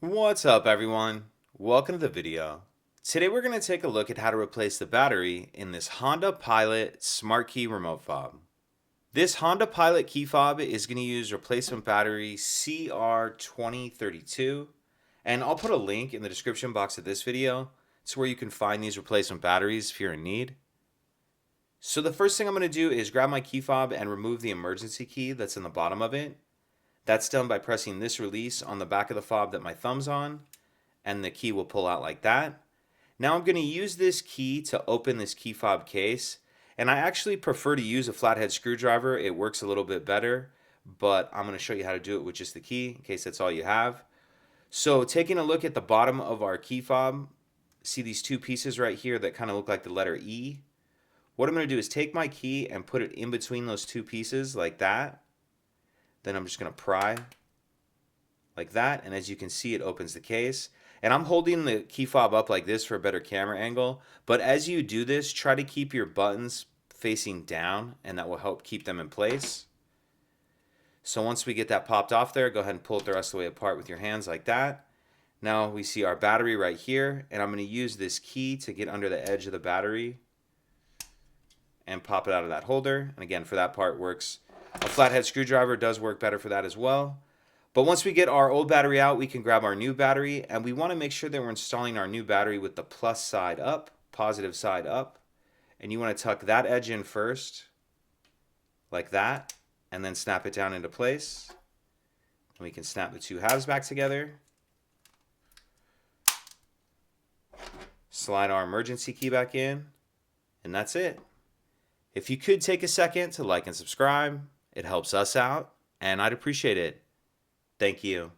What's up, everyone? Welcome to the video. Today we're going to take a look at how to replace the battery in this Honda Pilot Smart Key remote fob. This Honda Pilot key fob is going to use replacement battery CR2032, and I'll put a link in the description box of this video to where you can find these replacement batteries if you're in need. So the first thing I'm going to do is grab my key fob and remove the emergency key that's in the bottom of it. That's done by pressing this release on the back of the fob that my thumb's on, and the key will pull out like that. Now I'm going to use this key to open this key fob case, and I actually prefer to use a flathead screwdriver. It works a little bit better, but I'm going to show you how to do it with just the key in case that's all you have. So taking a look at the bottom of our key fob, see these two pieces right here that kind of look like the letter E? What I'm going to do is take my key and put it in between those two pieces like that. Then I'm just going to pry like that, and as you can see, it opens the case. And I'm holding the key fob up like this for a better camera angle, but as you do this, try to keep your buttons facing down, and that will help keep them in place. So once we get that popped off there, go ahead and pull it the rest of the way apart with your hands like that. Now we see our battery right here, and I'm going to use this key to get under the edge of the battery and pop it out of that holder. And again, for that part works. A flathead screwdriver does work better for that as well. But once we get our old battery out, we can grab our new battery, and we want to make sure that we're installing our new battery with the plus side up, positive side up. And you want to tuck that edge in first, like that, and then snap it down into place. And we can snap the two halves back together. Slide our emergency key back in, and that's it. If you could take a second to like and subscribe, it helps us out, and I'd appreciate it. Thank you.